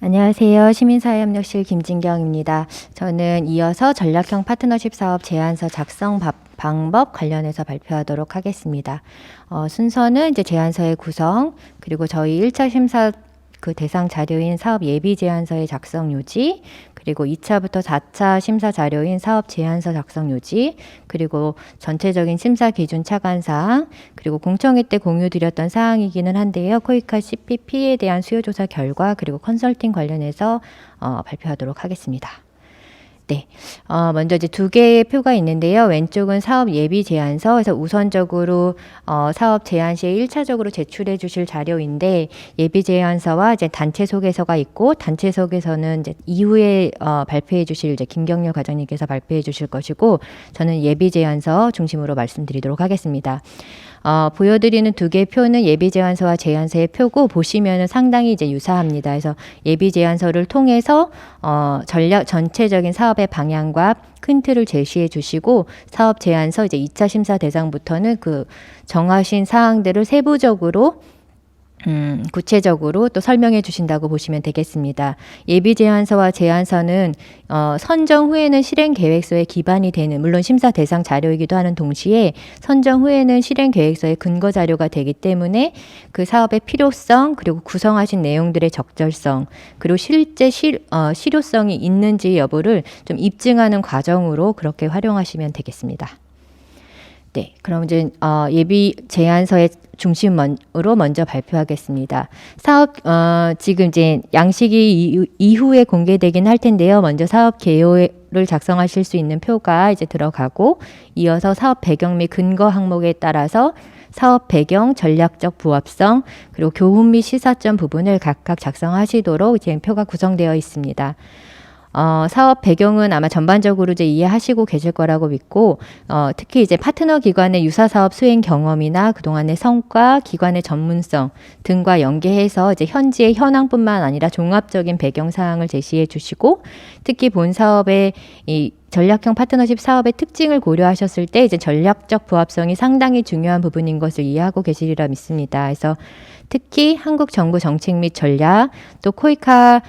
안녕하세요. 시민사회협력실 김진경입니다. 저는 이어서 전략형 파트너십 사업 제안서 작성 방법 관련해서 발표하도록 하겠습니다. 순서는 이제 제안서의 구성, 그리고 저희 1차 심사 대상 자료인 사업 예비 제안서의 작성 요지, 그리고 2차부터 4차 심사 자료인 사업 제안서 작성 요지, 그리고 전체적인 심사 기준 차관 사항, 그리고 공청회 때 공유 드렸던 사항이기는 한데요. 코이카 CPP에 대한 수요 조사 결과, 그리고 컨설팅 관련해서 발표하도록 하겠습니다. 네. 먼저 이제 두 개의 표가 있는데요. 왼쪽은 사업 예비 제안서에서 우선적으로 사업 제안 시에 1차적으로 제출해 주실 자료인데, 예비 제안서와 이제 단체 소개서가 있고, 단체 소개서는 이제 이후에 발표해 주실 이제 김경렬 과장님께서 발표해 주실 것이고, 저는 예비 제안서 중심으로 말씀드리도록 하겠습니다. 보여드리는 두 개의 표는 예비 제안서와 제안서의 표고, 보시면은 상당히 이제 유사합니다. 그래서 예비 제안서를 통해서 전체적인 사업의 방향과 큰 틀을 제시해 주시고, 사업 제안서 이제 2차 심사 대상부터는 그 정하신 사항들을 세부적으로 구체적으로 또 설명해 주신다고 보시면 되겠습니다. 예비 제안서와 제안서는 선정 후에는 실행 계획서에 기반이 되는, 물론 심사 대상 자료이기도 하는 동시에 선정 후에는 실행 계획서의 근거 자료가 되기 때문에 그 사업의 필요성, 그리고 구성하신 내용들의 적절성, 그리고 실제 실효성이 있는지 여부를 좀 입증하는 과정으로 그렇게 활용하시면 되겠습니다. 네, 그럼 이제 예비 제안서의 중심으로 먼저 발표하겠습니다. 사업 지금 이제 양식이 이후에 공개되긴 할 텐데요. 먼저 사업 개요를 작성하실 수 있는 표가 이제 들어가고, 이어서 사업 배경 및 근거 항목에 따라서 사업 배경, 전략적 부합성, 그리고 교훈 및 시사점 부분을 각각 작성하시도록 이제 표가 구성되어 있습니다. 사업 배경은 아마 전반적으로 이제 이해하시고 계실 거라고 믿고, 특히 이제 파트너 기관의 유사 사업 수행 경험이나 그동안의 성과, 기관의 전문성 등과 연계해서 이제 현지의 현황뿐만 아니라 종합적인 배경 사항을 제시해 주시고, 특히 본 사업의 이 전략형 파트너십 사업의 특징을 고려하셨을 때 이제 전략적 부합성이 상당히 중요한 부분인 것을 이해하고 계시리라 믿습니다. 그래서 특히 한국 정부 정책 및 전략, 또 코이카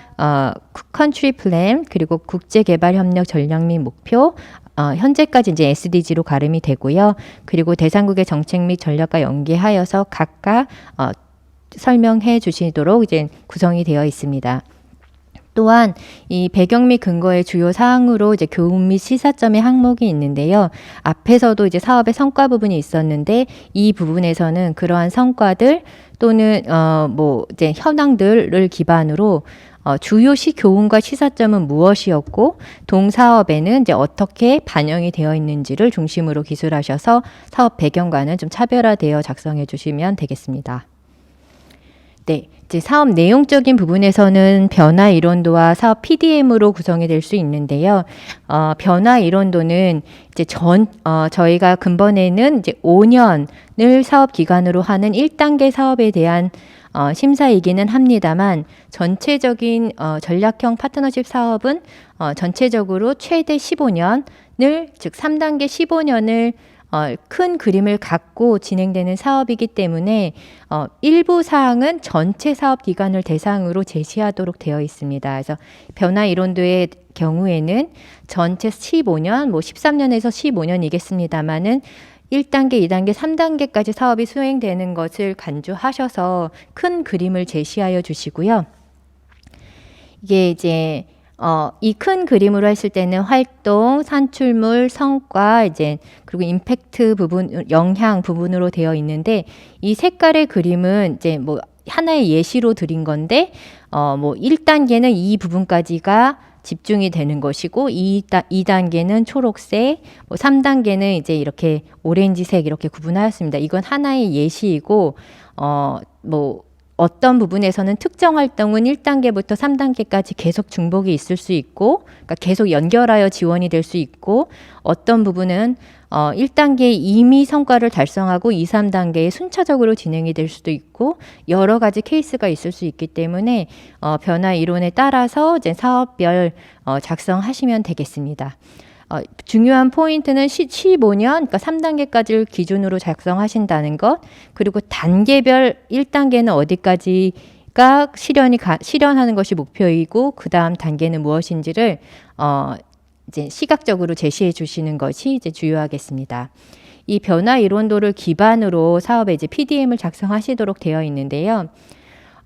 컨트리 플랜, 그리고 국제개발협력 전략 및 목표, 현재까지 이제 SDG로 가름이 되고요. 그리고 대상국의 정책 및 전략과 연계하여서 각각 설명해 주시도록 이제 구성이 되어 있습니다. 또한 이 배경 및 근거의 주요 사항으로 이제 교훈 및 시사점의 항목이 있는데요. 앞에서도 이제 사업의 성과 부분이 있었는데, 이 부분에서는 그러한 성과들 또는 뭐 이제 현황들을 기반으로 주요 교훈과 시사점은 무엇이었고, 동사업에는 이제 어떻게 반영이 되어 있는지를 중심으로 기술하셔서 사업 배경과는 좀 차별화되어 작성해 주시면 되겠습니다. 네, 이제 사업 내용적인 부분에서는 변화 이론도와 사업 PDM으로 구성이 될 수 있는데요. 변화 이론도는 이제 저희가 근본에는 이제 5년을 사업 기간으로 하는 1단계 사업에 대한 심사이기는 합니다만, 전체적인 전략형 파트너십 사업은 전체적으로 최대 15년을, 즉 3단계 15년을 큰 그림을 갖고 진행되는 사업이기 때문에 일부 사항은 전체 사업 기간을 대상으로 제시하도록 되어 있습니다. 그래서 변화 이론도의 경우에는 전체 15년, 뭐 13년에서 15년이겠습니다만은 1단계, 2단계, 3단계까지 사업이 수행되는 것을 간주하셔서 큰 그림을 제시하여 주시고요. 이게 이제 이 큰 그림으로 했을 때는 활동, 산출물, 성과, 이제 그리고 임팩트 부분, 영향 부분으로 되어 있는데, 이 색깔의 그림은 이제 뭐 하나의 예시로 드린 건데, 뭐 1단계는 이 부분까지가 집중이 되는 것이고, 2단계는 초록색, 뭐 3단계는 이제 이렇게 오렌지색 이렇게 구분하였습니다. 이건 하나의 예시이고, 뭐 어떤 부분에서는 특정 활동은 1단계부터 3단계까지 계속 중복이 있을 수 있고, 그러니까 계속 연결하여 지원이 될 수 있고, 어떤 부분은 1단계에 이미 성과를 달성하고 2, 3단계에 순차적으로 진행이 될 수도 있고, 여러 가지 케이스가 있을 수 있기 때문에 변화 이론에 따라서 이제 사업별 작성하시면 되겠습니다. 중요한 포인트는 15년, 그러니까 3단계까지를 기준으로 작성하신다는 것, 그리고 단계별 1단계는 어디까지 실현하는 것이 목표이고 그 다음 단계는 무엇인지를 이제 시각적으로 제시해 주시는 것이 이제 주요하겠습니다. 이 변화 이론도를 기반으로 사업에 이제 PDM을 작성하시도록 되어 있는데요.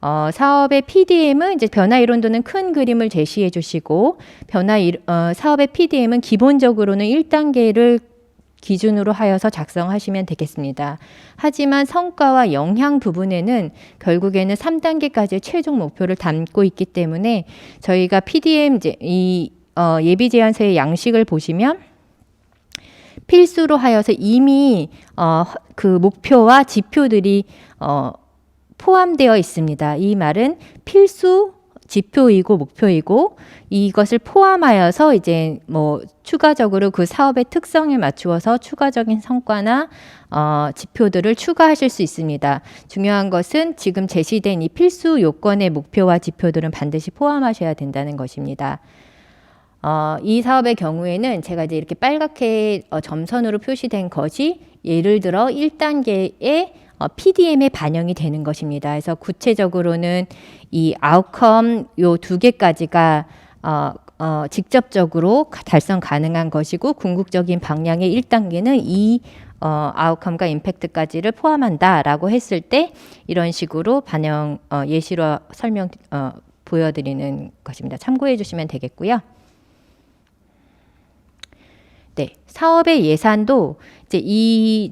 사업의 PDM은 이제 변화 이론도는 큰 그림을 제시해 주시고 사업의 PDM은 기본적으로는 1단계를 기준으로 하여서 작성하시면 되겠습니다. 하지만 성과와 영향 부분에는 결국에는 3단계까지의 최종 목표를 담고 있기 때문에 저희가 PDM 예비 제안서의 양식을 보시면 필수로 하여서 이미 그 목표와 지표들이 포함되어 있습니다. 이 말은 필수 지표이고 목표이고 이것을 포함하여서 이제 뭐 추가적으로 그 사업의 특성에 맞추어서 추가적인 성과나 지표들을 추가하실 수 있습니다. 중요한 것은 지금 제시된 이 필수 요건의 목표와 지표들은 반드시 포함하셔야 된다는 것입니다. 이 사업의 경우에는 제가 이제 이렇게 빨갛게 점선으로 표시된 것이 예를 들어 1단계의 PDM에 반영이 되는 것입니다. 그래서 구체적으로는 이 아웃컴 요 2개까지가 직접적으로 달성 가능한 것이고 궁극적인 방향의 1단계는 이 아웃컴과 임팩트까지를 포함한다라고 했을 때 이런 식으로 예시로 보여드리는 것입니다. 참고해 주시면 되겠고요. 네, 사업의 예산도 이제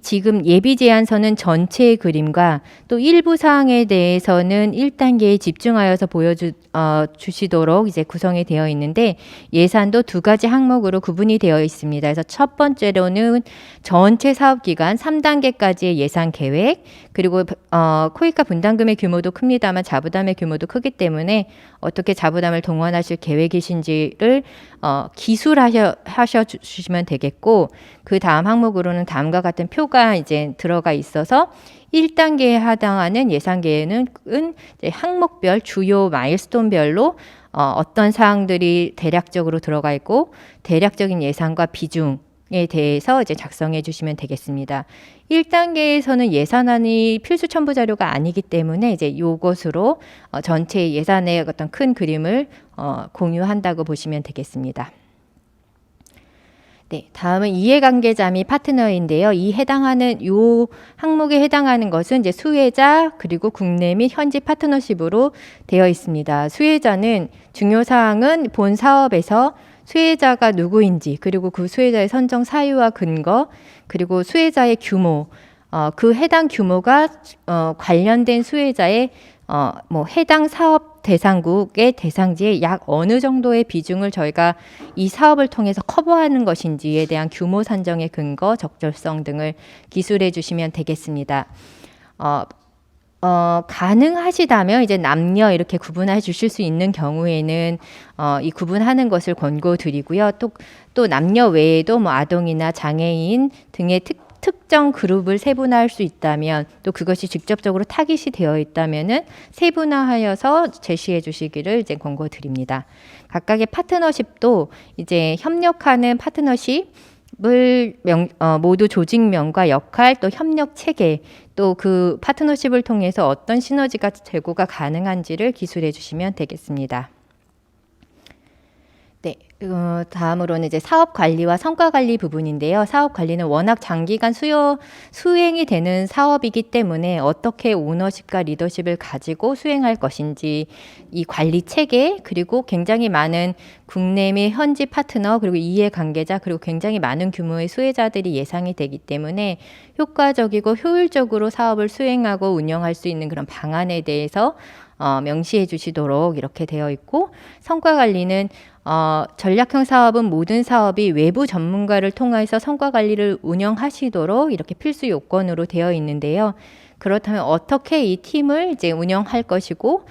지금 예비 제안서는 전체의 그림과 또 일부 사항에 대해서는 1단계에 집중하여서 주시도록 이제 구성이 되어 있는데 예산도 2가지 항목으로 구분이 되어 있습니다. 그래서 첫 번째로는 전체 사업 기간 3단계까지의 예산 계획, 그리고 코이카 분담금의 규모도 큽니다만 자부담의 규모도 크기 때문에 어떻게 자부담을 동원하실 계획이신지를 기술하셔 주시면 되겠고, 그 다음 항목으로는 다음과 같은 표가 이제 들어가 있어서 1단계에 해당하는 예산 계획은 항목별 주요 마일스톤별로 어떤 사항들이 대략적으로 들어가 있고 대략적인 예산과 비중에 대해서 이제 작성해 주시면 되겠습니다. 1단계에서는 예산안이 필수 첨부 자료가 아니기 때문에 이제 이것으로 전체 예산의 어떤 큰 그림을 공유한다고 보시면 되겠습니다. 네, 다음은 이해관계자 및 파트너인데요. 이 항목에 해당하는 것은 이제 수혜자 그리고 국내 및 현지 파트너십으로 되어 있습니다. 수혜자는 중요 사항은 본 사업에서 수혜자가 누구인지, 그리고 그 수혜자의 선정 사유와 근거, 그리고 수혜자의 규모, 그 해당 규모가 관련된 수혜자의 해당 사업 대상국의 대상지에 약 어느 정도의 비중을 저희가 이 사업을 통해서 커버하는 것인지에 대한 규모 산정의 근거, 적절성 등을 기술해 주시면 되겠습니다. 가능하시다면 이제 남녀 이렇게 구분해 주실 수 있는 경우에는 이 구분하는 것을 권고드리고요. 또 남녀 외에도 아동이나 장애인 등의 특정 그룹을 세분화할 수 있다면, 또 그것이 직접적으로 타깃이 되어 있다면은 세분화하여서 제시해 주시기를 이제 권고드립니다. 각각의 파트너십도 이제 협력하는 파트너십을 모두 조직명과 역할, 또 협력 체계, 또 그 파트너십을 통해서 어떤 시너지가 제고가 가능한지를 기술해 주시면 되겠습니다. 네, 다음으로는 이제 사업 관리와 성과 관리 부분인데요. 사업 관리는 워낙 장기간 수행이 되는 사업이기 때문에 어떻게 오너십과 리더십을 가지고 수행할 것인지, 이 관리 체계, 그리고 굉장히 많은 국내 및 현지 파트너, 그리고 이해관계자, 그리고 굉장히 많은 규모의 수혜자들이 예상이 되기 때문에 효과적이고 효율적으로 사업을 수행하고 운영할 수 있는 그런 방안에 대해서 명시해 주시도록 이렇게 되어 있고, 성과 관리는 전략형 사업은 모든 사업이 외부 전문가를 통해서 성과 관리를 운영하시도록 이렇게 필수 요건으로 되어 있는데요. 그렇다면 어떻게 이 팀을 이제 운영할 것이고,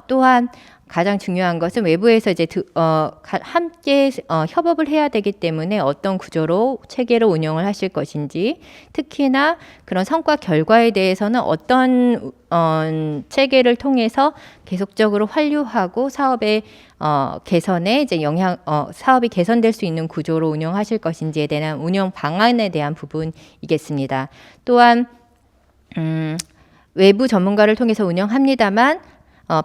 또한 가장 중요한 것은 외부에서 이제 함께 협업을 해야 되기 때문에 어떤 구조로 체계로 운영을 하실 것인지, 특히나 그런 성과 결과에 대해서는 어떤 체계를 통해서 계속적으로 환류하고 사업의 개선에 이제 사업이 개선될 수 있는 구조로 운영하실 것인지에 대한 운영 방안에 대한 부분이겠습니다. 또한 외부 전문가를 통해서 운영합니다만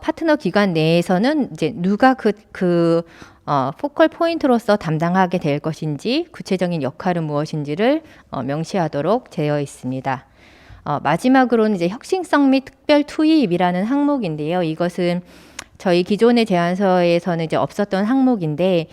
파트너 기관 내에서는 이제 누가 포컬 포인트로서 담당하게 될 것인지 구체적인 역할은 무엇인지를 명시하도록 되어 있습니다. 마지막으로는 이제 혁신성 및 특별 투입이라는 항목인데요. 이것은 저희 기존의 제안서에서는 이제 없었던 항목인데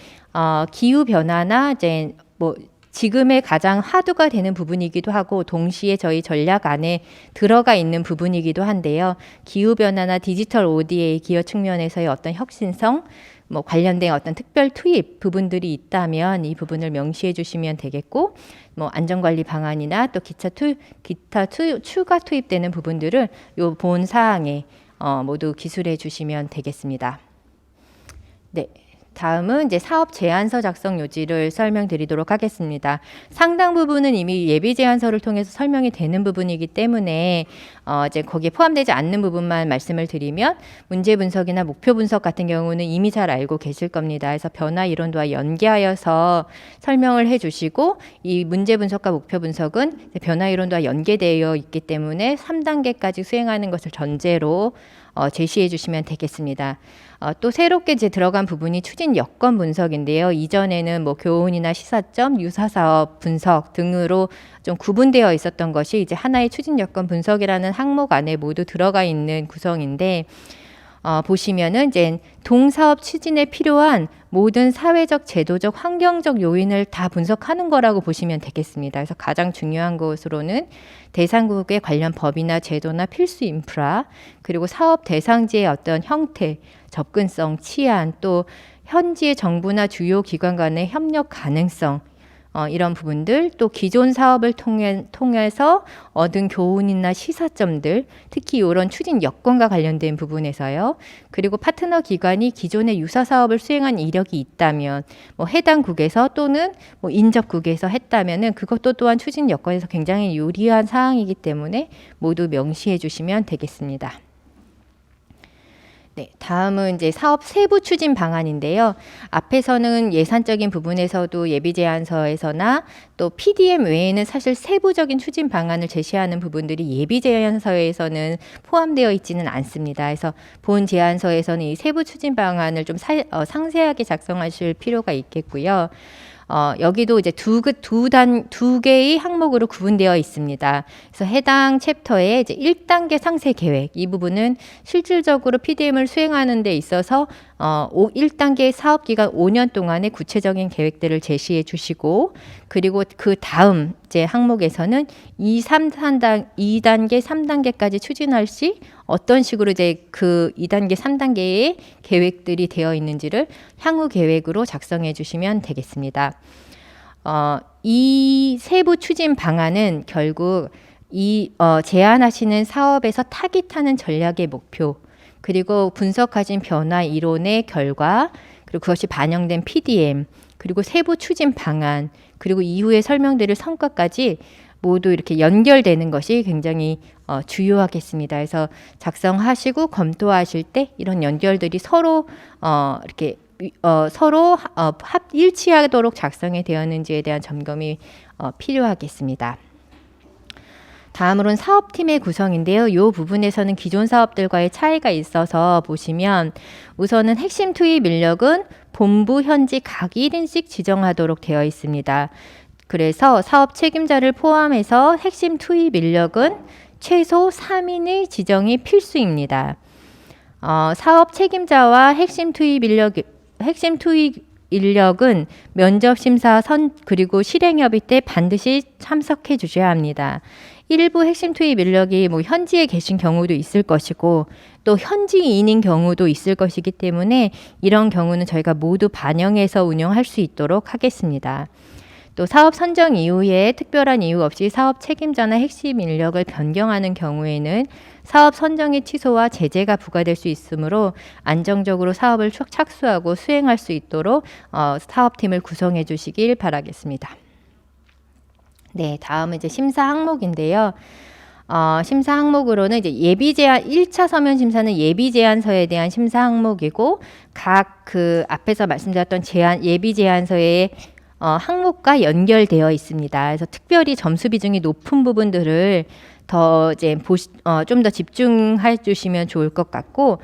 기후 변화나 이제 뭐 지금의 가장 화두가 되는 부분이기도 하고 동시에 저희 전략 안에 들어가 있는 부분이기도 한데요. 기후 변화나 디지털 ODA 기여 측면에서의 어떤 혁신성 뭐 관련된 어떤 특별 투입 부분들이 있다면 이 부분을 명시해 주시면 되겠고, 뭐 안전관리 방안이나 또 기타 추가 투입되는 부분들을 요 본 사항에 모두 기술해 주시면 되겠습니다. 네. 다음은 이제 사업 제안서 작성 요지를 설명드리도록 하겠습니다. 상당 부분은 이미 예비 제안서를 통해서 설명이 되는 부분이기 때문에 이제 거기에 포함되지 않는 부분만 말씀을 드리면, 문제 분석이나 목표 분석 같은 경우는 이미 잘 알고 계실 겁니다. 그래서 변화 이론과 연계하여서 설명을 해주시고, 이 문제 분석과 목표 분석은 변화 이론과 연계되어 있기 때문에 3단계까지 수행하는 것을 전제로 제시해 주시면 되겠습니다. 또 새롭게 이제 들어간 부분이 추진 여건 분석인데요. 이전에는 뭐 교훈이나 시사점, 유사사업 분석 등으로 좀 구분되어 있었던 것이 이제 하나의 추진 여건 분석이라는 항목 안에 모두 들어가 있는 구성인데, 보시면은 이제 동사업 추진에 필요한 모든 사회적, 제도적, 환경적 요인을 다 분석하는 거라고 보시면 되겠습니다. 그래서 가장 중요한 것으로는 대상국의 관련 법이나 제도나 필수 인프라, 그리고 사업 대상지의 어떤 형태, 접근성, 치안, 또 현지의 정부나 주요 기관 간의 협력 가능성, 이런 부분들, 또 기존 사업을 통해서 얻은 교훈이나 시사점들, 특히 이런 추진 여건과 관련된 부분에서요. 그리고 파트너 기관이 기존의 유사 사업을 수행한 이력이 있다면, 뭐 해당 국에서 또는 뭐 인접국에서 했다면은 그것도 또한 추진 여건에서 굉장히 유리한 사항이기 때문에 모두 명시해 주시면 되겠습니다. 네, 다음은 이제 사업 세부 추진 방안인데요. 앞에서는 예산적인 부분에서도 예비 제안서에서나 또 PDM 외에는 사실 세부적인 추진 방안을 제시하는 부분들이 예비 제안서에서는 포함되어 있지는 않습니다. 그래서 본 제안서에서는 이 세부 추진 방안을 좀 상세하게 작성하실 필요가 있겠고요. 여기도 이제 두 개의 항목으로 구분되어 있습니다. 그래서 해당 챕터에 이제 1단계 상세 계획, 이 부분은 실질적으로 PDM을 수행하는 데 있어서 1단계 사업 기간 5년 동안의 구체적인 계획들을 제시해 주시고, 그리고 그 다음 이제 항목에서는 2단계, 3단계까지 추진할 시 어떤 식으로 이제 그 2단계, 3단계의 계획들이 되어 있는지를 향후 계획으로 작성해 주시면 되겠습니다. 이 세부 추진 방안은 결국 제안하시는 사업에서 타깃하는 전략의 목표, 그리고 분석하신 변화 이론의 결과, 그리고 그것이 반영된 PDM, 그리고 세부 추진 방안, 그리고 이후에 설명드릴 성과까지 모두 이렇게 연결되는 것이 굉장히 주요하겠습니다. 그래서 작성하시고 검토하실 때 이런 연결들이 서로 이렇게 일치하도록 작성이 되었는지에 대한 점검이 필요하겠습니다. 다음으로는 사업팀의 구성인데요. 이 부분에서는 기존 사업들과의 차이가 있어서 보시면, 우선은 핵심 투입 인력은 본부 현지 각 1인씩 지정하도록 되어 있습니다. 그래서 사업 책임자를 포함해서 핵심 투입 인력은 최소 3인의 지정이 필수입니다. 사업 책임자와 핵심 투입 인력은 면접 심사 그리고 실행 협의 때 반드시 참석해 주셔야 합니다. 일부 핵심 투입 인력이 뭐 현지에 계신 경우도 있을 것이고 또 현지인인 경우도 있을 것이기 때문에 이런 경우는 저희가 모두 반영해서 운영할 수 있도록 하겠습니다. 또 사업 선정 이후에 특별한 이유 없이 사업 책임자나 핵심 인력을 변경하는 경우에는 사업 선정의 취소와 제재가 부과될 수 있으므로 안정적으로 사업을 착수하고 수행할 수 있도록 사업팀을 구성해 주시길 바라겠습니다. 네, 다음은 이제 심사 항목인데요. 심사 항목으로는 이제 예비 제안 1차 서면 심사는 예비 제안서에 대한 심사 항목이고, 각 그 앞에서 말씀드렸던 예비 제안서의 항목과 연결되어 있습니다. 그래서 특별히 점수 비중이 높은 부분들을 더 이제 좀 더 집중해 주시면 좋을 것 같고,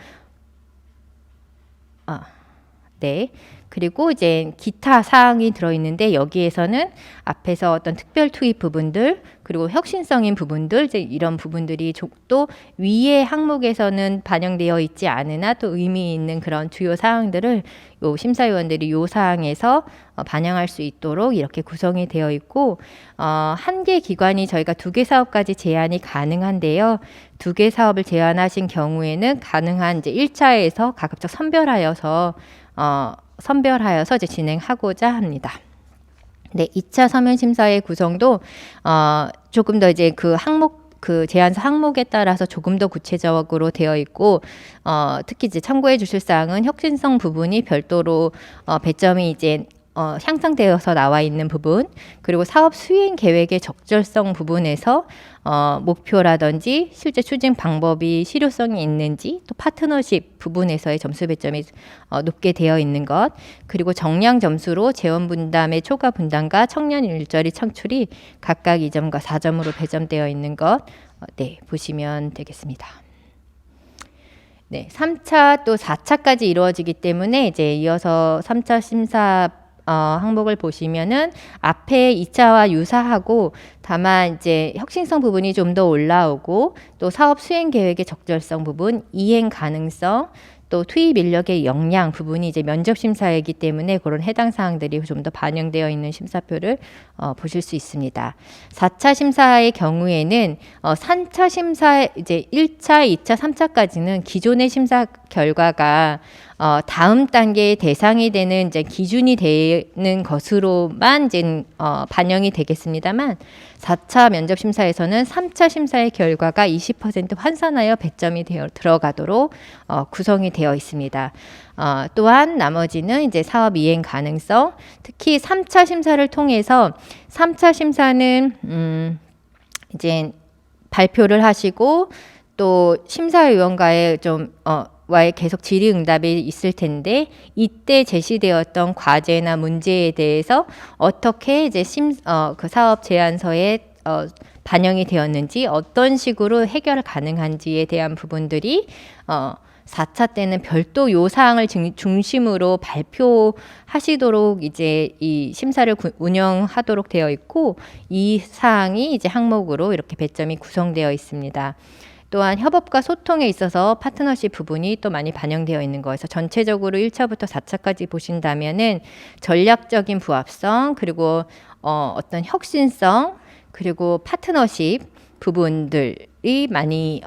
네. 그리고 이제 기타 사항이 들어있는데 여기에서는 앞에서 어떤 특별 투입 부분들 그리고 혁신성인 부분들 이제 이런 부분들이 또 위의 항목에서는 반영되어 있지 않으나 또 의미 있는 그런 주요 사항들을 요 심사위원들이 요 사항에서 반영할 수 있도록 이렇게 구성이 되어 있고 한 개 기관이 저희가 2개 사업까지 제안이 가능한데요. 2개 사업을 제안하신 경우에는 가능한 이제 1차에서 가급적 선별하여서 이제 진행하고자 합니다. 네, 2차 서면 심사의 구성도 조금 더 이제 그 제안서 항목에 따라서 조금 더 구체적으로 되어 있고 특히 이제 참고해 주실 사항은 혁신성 부분이 별도로 배점이 이제 향상되어서 나와 있는 부분 그리고 사업 수행 계획의 적절성 부분에서 목표라든지 실제 추진 방법이 실효성이 있는지 또 파트너십 부분에서의 점수 배점이 높게 되어 있는 것 그리고 정량 점수로 재원 분담의 초과 분담과 청년 일자리 창출이 각각 2점과 4점으로 배점되어 있는 것 네, 보시면 되겠습니다. 네, 3차 또 4차까지 이루어지기 때문에 이제 이어서 3차 심사 항목을 보시면은 앞에 2차와 유사하고 다만 이제 혁신성 부분이 좀 더 올라오고 또 사업 수행 계획의 적절성 부분, 이행 가능성, 또 투입 인력의 역량 부분이 이제 면접 심사이기 때문에 그런 해당 사항들이 좀 더 반영되어 있는 심사표를 보실 수 있습니다. 4차 심사의 경우에는 3차 심사 이제 1차, 2차, 3차까지는 기존의 심사 결과가 다음 단계의 대상이 되는 이제 기준이 되는 것으로만 이제 반영이 되겠습니다만 4차 면접 심사에서는 3차 심사의 결과가 20% 환산하여 배점이 들어가도록 구성이 되어 있습니다. 또한 나머지는 이제 사업 이행 가능성, 특히 3차 심사를 통해서 3차 심사는 이제 발표를 하시고 또 심사위원과의 와의 계속 질의응답이 있을 텐데 이때 제시되었던 과제나 문제에 대해서 어떻게 이제 그 사업 제안서에 반영이 되었는지 어떤 식으로 해결 가능한지에 대한 부분들이 4차 때는 별도 요 사항을 중심으로 발표하시도록 이제 이 심사를 운영하도록 되어 있고 이 사항이 이제 항목으로 이렇게 배점이 구성되어 있습니다. 또한 협업과 소통에 있어서 파트너십 부분이 또 많이 반영되어 있는 거에서 전체적으로 1차부터 4차까지 보신다면은 전략적인 부합성 그리고 어떤 혁신성 그리고 파트너십 부분들이 많이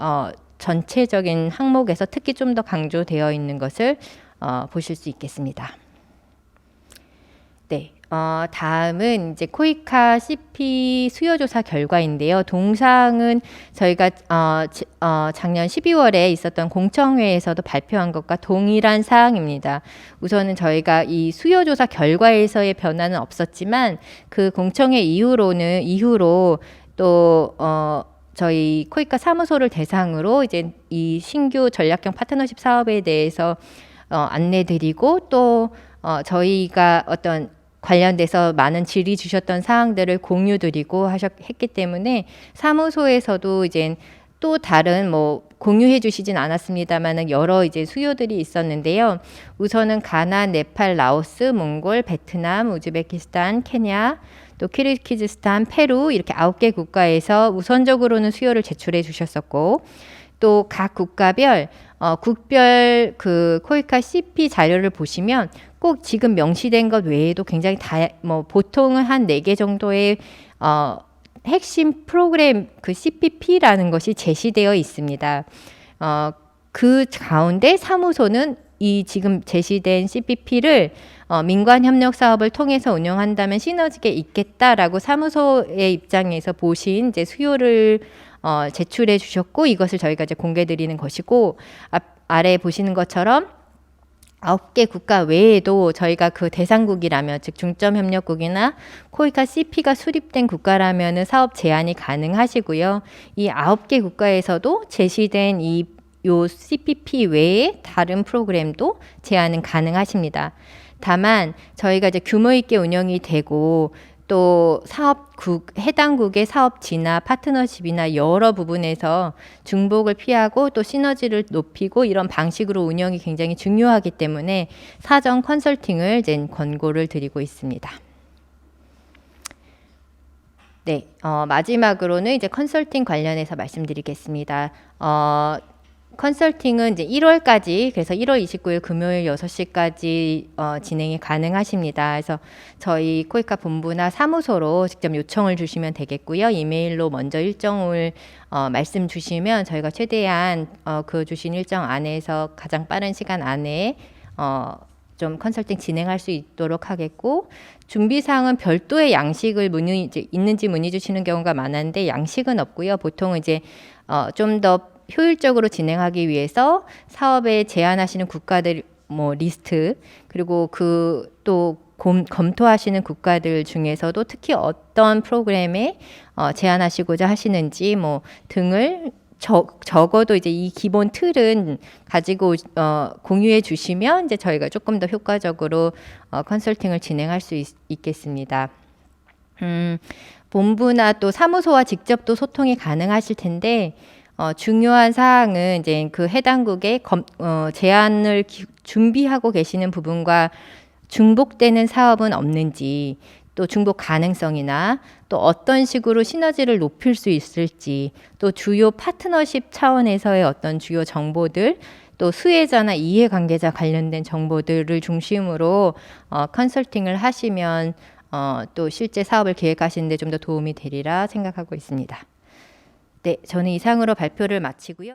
전체적인 항목에서 특히 좀 더 강조되어 있는 것을 보실 수 있겠습니다. 네. 다음은 이제 코이카 CP 수요조사 결과인데요. 동상은 저희가 작년 12월에 있었던 공청회에서도 발표한 것과 동일한 사항입니다. 우선은 저희가 이 수요조사 결과에서의 변화는 없었지만 그 공청회 이후로 또 저희 코이카 사무소를 대상으로 이제 이 신규 전략형 파트너십 사업에 대해서 안내드리고 또 저희가 어떤 관련돼서 많은 질의 주셨던 사항들을 공유드리고 했기 때문에 사무소에서도 이제 또 다른 공유해 주시진 않았습니다만 여러 이제 수요들이 있었는데요. 우선은 가나, 네팔, 라오스, 몽골, 베트남, 우즈베키스탄, 케냐, 또 키르기즈스탄, 페루 이렇게 9개 국가에서 우선적으로는 수요를 제출해 주셨었고 또 각 국가별 국별 그 코이카 CP 자료를 보시면 꼭 지금 명시된 것 외에도 굉장히 보통은 한 4개 정도의 핵심 프로그램 그 CPP라는 것이 제시되어 있습니다. 그 가운데 사무소는 이 지금 제시된 CPP를 민관 협력 사업을 통해서 운영한다면 시너지가 있겠다라고 사무소의 입장에서 보신 이제 수요를 제출해 주셨고 이것을 저희가 이제 공개 드리는 것이고 아래 보시는 것처럼 9개 국가 외에도 저희가 그 대상국이라면 즉 중점협력국이나 코이카 CP가 수립된 국가라면 사업 제안이 가능하시고요. 이 9개 국가에서도 제시된 요 CPP 외에 다른 프로그램도 제안은 가능하십니다. 다만 저희가 이제 규모 있게 운영이 되고 또 해당국의 사업지나 파트너십이나 여러 부분에서 중복을 피하고 또 시너지를 높이고 이런 방식으로 운영이 굉장히 중요하기 때문에 사전 컨설팅을 이제 권고를 드리고 있습니다. 네, 마지막으로는 이제 컨설팅 관련해서 말씀드리겠습니다. 컨설팅은 이제 1월까지, 그래서 1월 29일 금요일 6시까지 진행이 가능하십니다. 그래서 저희 코이카 본부나 사무소로 직접 요청을 주시면 되겠고요. 이메일로 먼저 일정을 말씀 주시면 저희가 최대한 그 주신 일정 안에서 가장 빠른 시간 안에 좀 컨설팅 진행할 수 있도록 하겠고, 준비사항은 별도의 양식을 있는지 문의 주시는 경우가 많은데 양식은 없고요. 보통 이제 좀 더 효율적으로 진행하기 위해서 사업에 제안하시는 국가들 리스트, 그리고 또 검토하시는 국가들 중에서도 특히 어떤 프로그램에 제안하시고자 하시는지 등을 적어도 이제 이 기본 틀은 가지고 공유해 주시면 이제 저희가 조금 더 효과적으로 컨설팅을 진행할 수 있겠습니다. 본부나 또 사무소와 직접 또 소통이 가능하실 텐데 중요한 사항은 이제 그 해당국의 제안을 준비하고 계시는 부분과 중복되는 사업은 없는지, 또 중복 가능성이나 또 어떤 식으로 시너지를 높일 수 있을지, 또 주요 파트너십 차원에서의 어떤 주요 정보들, 또 수혜자나 이해관계자 관련된 정보들을 중심으로 컨설팅을 하시면 또 실제 사업을 계획하시는 데 좀 더 도움이 되리라 생각하고 있습니다. 네, 저는 이상으로 발표를 마치고요.